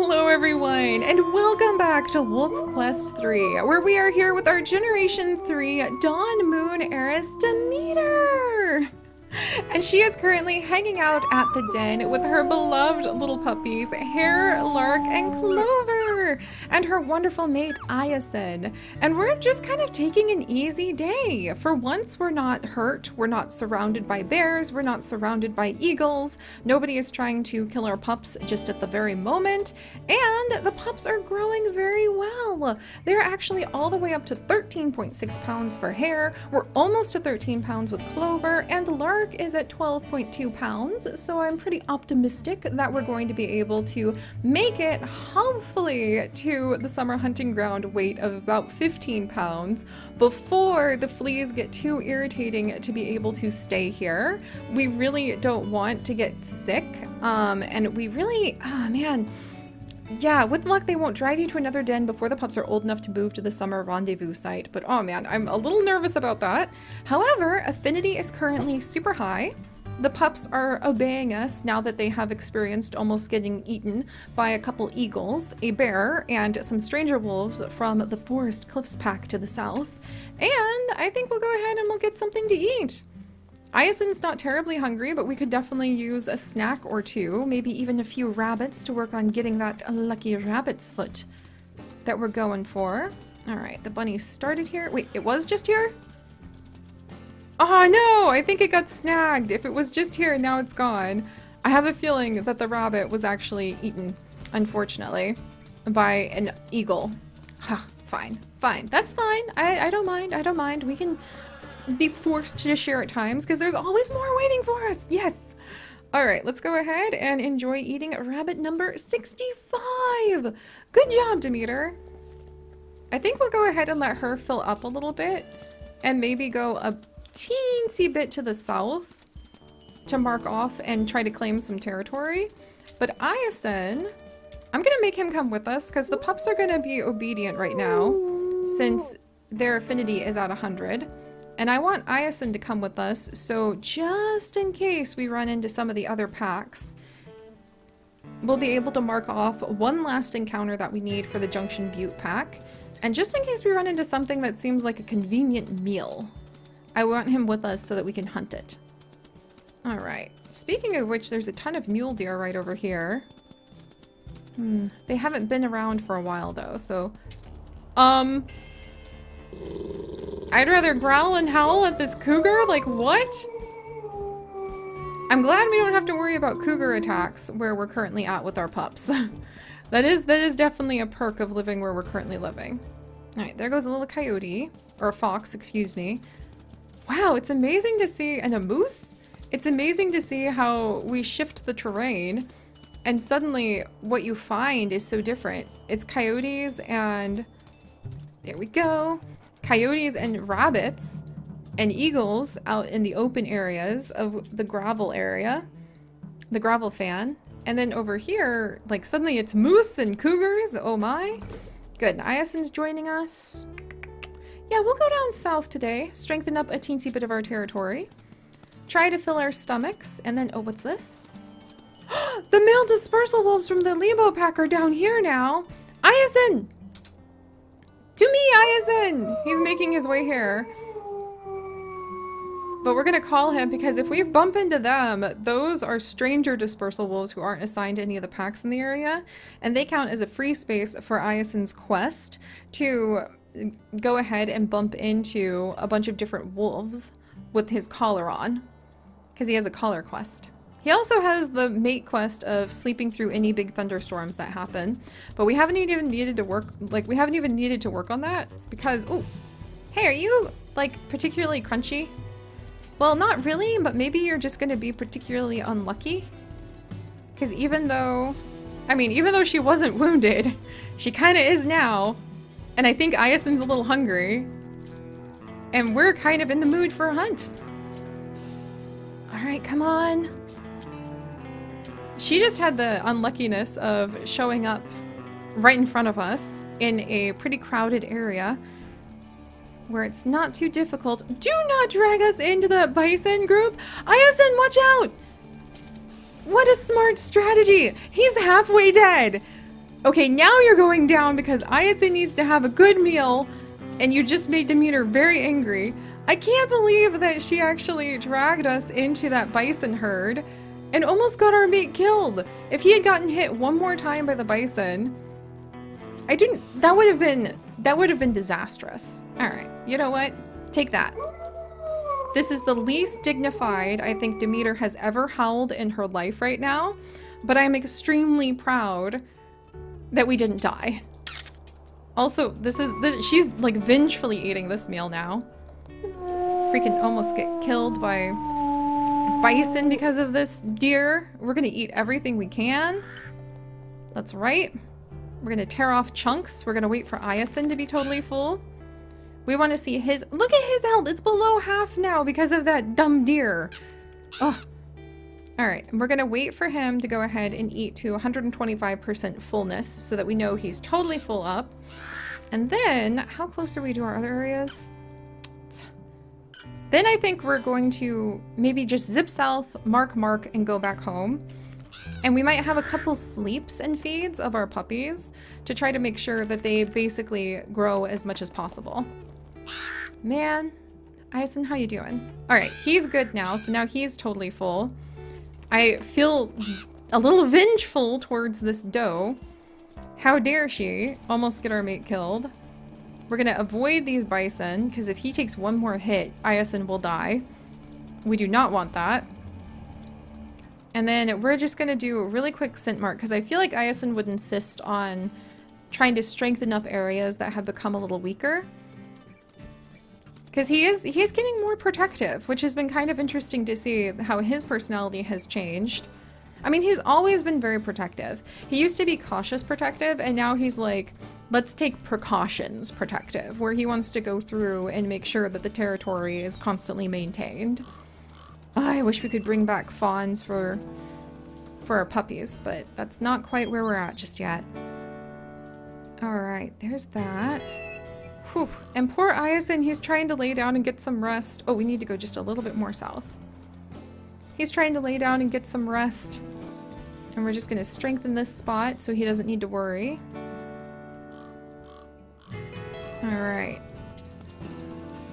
Hello everyone, and welcome back to Wolf Quest 3, where we are here with our Generation 3 Dawn Moon heiress, Demeter! And she is currently hanging out at the den with her beloved little puppies, Hare, Lark, and Clover, and her wonderful mate, Iason. And we're just kind of taking an easy day. For once, we're not hurt, we're not surrounded by bears, we're not surrounded by eagles, nobody is trying to kill our pups just at the very moment, and the pups are growing very well. They're actually all the way up to 13.6 pounds for Hare, we're almost to 13 pounds with Clover, and Lark is at 12.2 pounds, so I'm pretty optimistic that we're going to be able to make it, hopefully, to the summer hunting ground weight of about 15 pounds before the fleas get too irritating to be able to stay here. We really don't want to get sick, and we really, oh man, yeah, with luck they won't drive you to another den before the pups are old enough to move to the summer rendezvous site, but oh man, I'm a little nervous about that. However, affinity is currently super high. The pups are obeying us now that they have experienced almost getting eaten by a couple eagles, a bear, and some stranger wolves from the Forest Cliffs pack to the south. And I think we'll go ahead and we'll get something to eat. Iason's not terribly hungry, but we could definitely use a snack or two, maybe even a few rabbits to work on getting that lucky rabbit's foot that we're going for. Alright, the bunny started here. Wait, it was just here? Oh no, I think it got snagged. If it was just here, now it's gone. I have a feeling that the rabbit was actually eaten, unfortunately, by an eagle. Huh, fine, fine. That's fine. I don't mind, I don't mind. We can be forced to share at times because there's always more waiting for us. Yes. All right, let's go ahead and enjoy eating rabbit number 65. Good job, Demeter. I think we'll go ahead and let her fill up a little bit and maybe go a teensy bit to the south to mark off and try to claim some territory. But Iason, I'm gonna make him come with us because the pups are gonna be obedient right now since their affinity is at 100. And I want Iason to come with us, so just in case we run into some of the other packs, we'll be able to mark off one last encounter that we need for the Junction Butte pack. And just in case we run into something that seems like a convenient meal, I want him with us so that we can hunt it. Alright, speaking of which, there's a ton of mule deer right over here. They haven't been around for a while though, so... I'd rather growl and howl at this cougar? Like, what? I'm glad we don't have to worry about cougar attacks where we're currently at with our pups. That is definitely a perk of living where we're currently living. Alright, there goes a little coyote. Or a fox, excuse me. Wow, it's amazing to see, and a moose? It's amazing to see how we shift the terrain and suddenly what you find is so different. It's coyotes and... there we go. Coyotes and rabbits and eagles out in the open areas of the gravel area, the gravel fan. And then over here, like suddenly it's moose and cougars. Oh my. Good. Iason's joining us. Yeah, we'll go down south today, strengthen up a teensy bit of our territory, try to fill our stomachs, and then, oh, what's this? The male dispersal wolves from the Lebo pack are down here now. Iason! To me, Iason! He's making his way here. But we're gonna call him because if we bump into them, those are stranger dispersal wolves who aren't assigned to any of the packs in the area. And they count as a free space for Iason's quest to go ahead and bump into a bunch of different wolves with his collar on. Because he has a collar quest. He also has the mate quest of sleeping through any big thunderstorms that happen, but we haven't even needed to work, like, we haven't even needed to work on that because, oh, hey, are you, like, particularly crunchy? Well, not really, but maybe you're just gonna be particularly unlucky. Because even though, I mean, even though she wasn't wounded, she kind of is now, and I think Iason's a little hungry, and we're kind of in the mood for a hunt. All right, come on. She just had the unluckiness of showing up right in front of us in a pretty crowded area where it's not too difficult. Do not drag us into the bison group! Iason, watch out! What a smart strategy! He's halfway dead! Okay, now you're going down because Ayase needs to have a good meal, and you just made Demeter very angry. I can't believe that she actually dragged us into that bison herd and almost got our mate killed. If he had gotten hit one more time by the bison, that would have been disastrous. All right, you know what? Take that. This is the least dignified I think Demeter has ever howled in her life right now, but I'm extremely proud that we didn't die. Also, she's like vengefully eating this meal now. Freaking almost get killed by bison because of this deer. We're gonna eat everything we can. That's right. We're gonna tear off chunks. We're gonna wait for Ayasin to be totally full. We want to see his— look at his health! It's below half now because of that dumb deer. Oh. Alright, we're gonna wait for him to go ahead and eat to 125% fullness so that we know he's totally full up. And then, how close are we to our other areas? Then I think we're going to maybe just zip south, mark, and go back home. And we might have a couple sleeps and feeds of our puppies to try to make sure that they basically grow as much as possible. Man, Ison, how you doing? Alright, he's good now, so now he's totally full. I feel a little vengeful towards this doe. How dare she almost get our mate killed. We're gonna avoid these bison, because if he takes one more hit, Ison will die. We do not want that. And then we're just gonna do a really quick scent mark, because I feel like Ison would insist on trying to strengthen up areas that have become a little weaker. Because he is getting more protective, which has been kind of interesting to see how his personality has changed. I mean, he's always been very protective. He used to be cautious protective, and now he's like, let's take precautions protective, where he wants to go through and make sure that the territory is constantly maintained. Oh, I wish we could bring back fawns for our puppies, but that's not quite where we're at just yet. Alright, there's that. Whew. And poor Ison, he's trying to lay down and get some rest. Oh, we need to go just a little bit more south. He's trying to lay down and get some rest. And we're just going to strengthen this spot so he doesn't need to worry. Alright.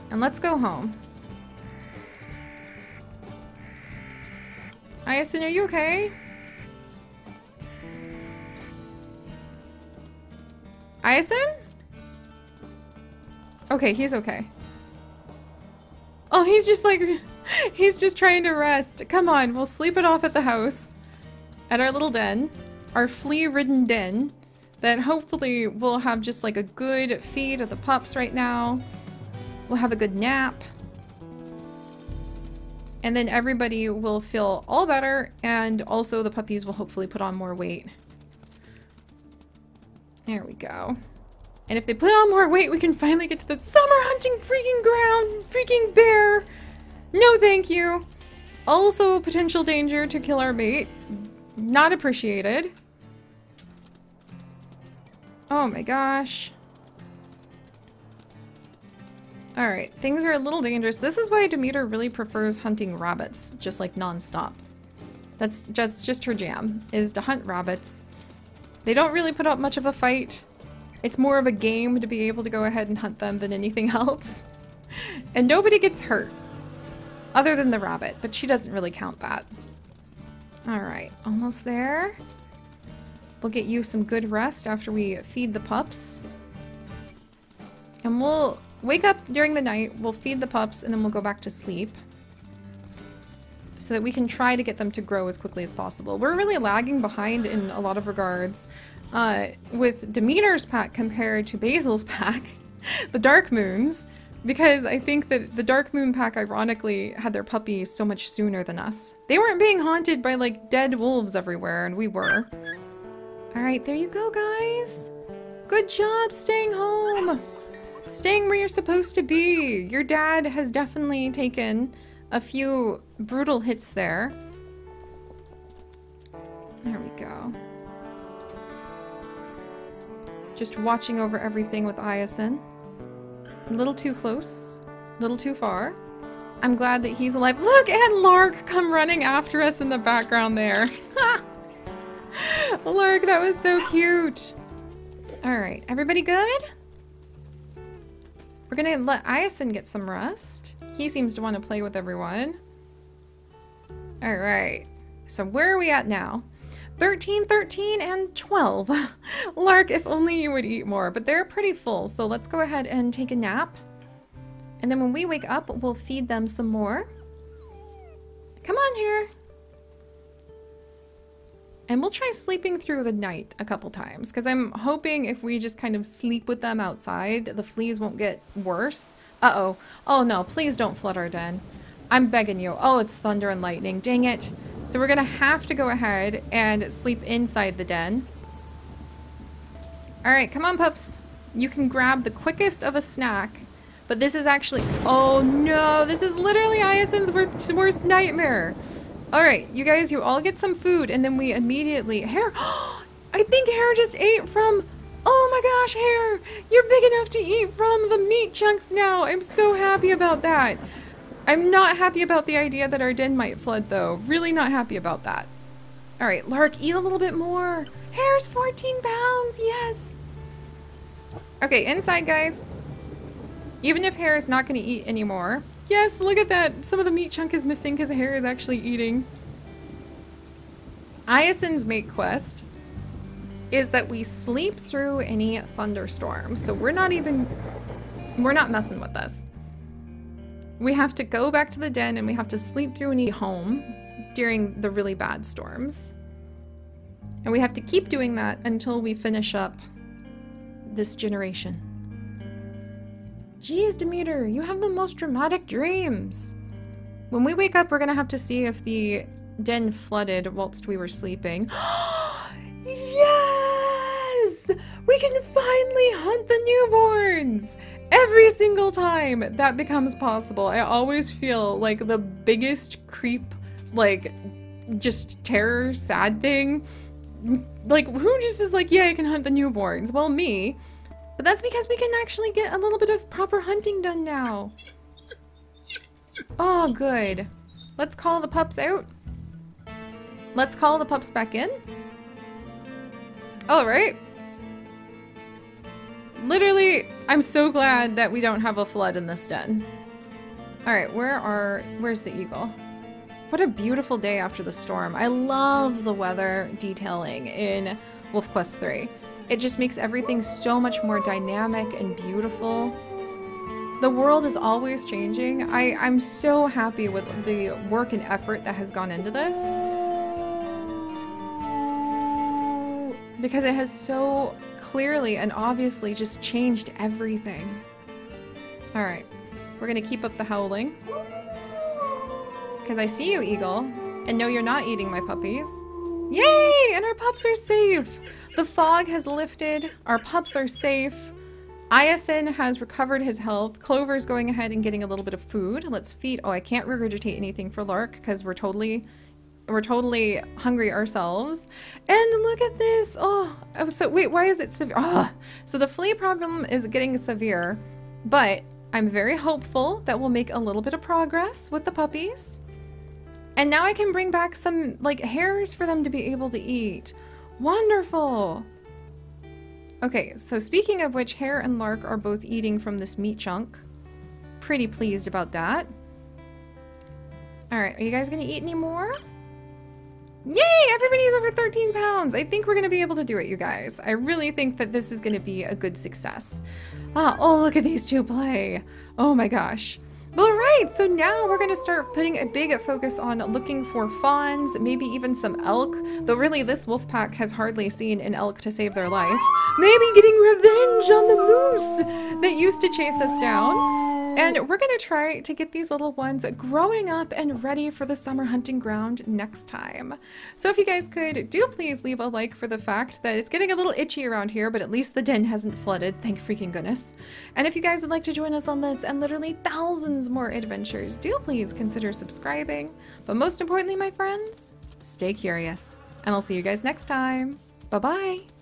And let's go home. Ison, are you okay? Ison? Okay, he's okay. Oh, he's just like, he's just trying to rest. Come on, we'll sleep it off at the house. At our little den. Our flea-ridden den. That hopefully will have just like a good feed of the pups right now. We'll have a good nap. And then everybody will feel all better, and also the puppies will hopefully put on more weight. There we go. And if they put on more weight, we can finally get to the summer hunting freaking ground! Freaking bear! No thank you! Also potential danger to kill our mate. Not appreciated. Oh my gosh. Alright, things are a little dangerous. This is why Demeter really prefers hunting rabbits, just like non-stop. That's just her jam, is to hunt rabbits. They don't really put up much of a fight. It's more of a game to be able to go ahead and hunt them than anything else. And nobody gets hurt. Other than the rabbit, but she doesn't really count that. Alright, almost there. We'll get you some good rest after we feed the pups. And we'll wake up during the night, we'll feed the pups, and then we'll go back to sleep. So that we can try to get them to grow as quickly as possible. We're really lagging behind in a lot of regards. With Demeter's pack compared to Basil's pack, the Dark Moons, because I think that the Dark Moon pack ironically had their puppies so much sooner than us. They weren't being haunted by like dead wolves everywhere, and we were. Alright, there you go, guys. Good job staying home. Staying where you're supposed to be. Your dad has definitely taken a few brutal hits there. There we go. Just watching over everything with Ison. A little too close. A little too far. I'm glad that he's alive. Look, and Lark come running after us in the background there. Lark, that was so cute. All right, everybody good? We're gonna let Ison get some rest. He seems to want to play with everyone. All right, so where are we at now? 13, 13, and 12. Lark, if only you would eat more, but they're pretty full, so let's go ahead and take a nap. And then when we wake up, we'll feed them some more. Come on here. And we'll try sleeping through the night a couple times, because I'm hoping if we just kind of sleep with them outside, the fleas won't get worse. Uh-oh. Oh no, please don't flood our den. I'm begging you. Oh, it's thunder and lightning. Dang it. So we're gonna have to go ahead and sleep inside the den. All right, come on, pups. You can grab the quickest of a snack, but this is actually... Oh no, this is literally Ison's worst nightmare. All right, you guys, you all get some food, and then we immediately... Hare! I think Hare just ate from... Oh my gosh, Hare! You're big enough to eat from the meat chunks now. I'm so happy about that. I'm not happy about the idea that our den might flood, though. Really not happy about that. All right, Lark, eat a little bit more. Hare's 14 pounds, yes! Okay, inside, guys. Even if Hare is not going to eat anymore... Yes, look at that. Some of the meat chunk is missing because Hare is actually eating. Ison's mate quest is that we sleep through any thunderstorms. So we're not messing with this. We have to go back to the den and we have to sleep through any home during the really bad storms. And we have to keep doing that until we finish up this generation. Jeez, Demeter, you have the most dramatic dreams. When we wake up, we're gonna have to see if the den flooded whilst we were sleeping. Yes! We can finally hunt the newborns! Every single time that becomes possible, I always feel like the biggest creep, like, just terror, sad thing. Like, who just is like, yeah, I can hunt the newborns? Well, me. But that's because we can actually get a little bit of proper hunting done now. Oh, good. Let's call the pups out. Let's call the pups back in. All right. Literally, I'm so glad that we don't have a flood in this den. All right, where's the eagle? What a beautiful day after the storm. I love the weather detailing in Wolf Quest 3. It just makes everything so much more dynamic and beautiful. The world is always changing. I'm so happy with the work and effort that has gone into this. Because it has so clearly and obviously just changed everything. All right, we're gonna keep up the howling. Because I see you, Eagle. And no, you're not eating my puppies. Yay! And our pups are safe. The fog has lifted. Our pups are safe. Ison has recovered his health. Clover's going ahead and getting a little bit of food. Let's feed. Oh, I can't regurgitate anything for Lark because we're totally hungry ourselves. And look at this. Oh, so wait, why is it severe? Oh, so the flea problem is getting severe, but I'm very hopeful that we'll make a little bit of progress with the puppies. And now I can bring back some like hares for them to be able to eat. Wonderful. Okay, so speaking of which, Hare and Lark are both eating from this meat chunk. Pretty pleased about that. All right, are you guys gonna eat any more? Yay, everybody's over 13 pounds. I think we're gonna be able to do it, you guys. I really think that this is gonna be a good success. Oh, look at these two play. Oh my gosh. All right, so now we're gonna start putting a big focus on looking for fawns, maybe even some elk, though really this wolf pack has hardly seen an elk to save their life. Maybe getting revenge on the moose that used to chase us down. And we're gonna try to get these little ones growing up and ready for the summer hunting ground next time. So if you guys could, do please leave a like for the fact that it's getting a little itchy around here, but at least the den hasn't flooded, thank freaking goodness. And if you guys would like to join us on this and literally thousands more adventures, do please consider subscribing. But most importantly, my friends, stay curious. And I'll see you guys next time. Bye-bye.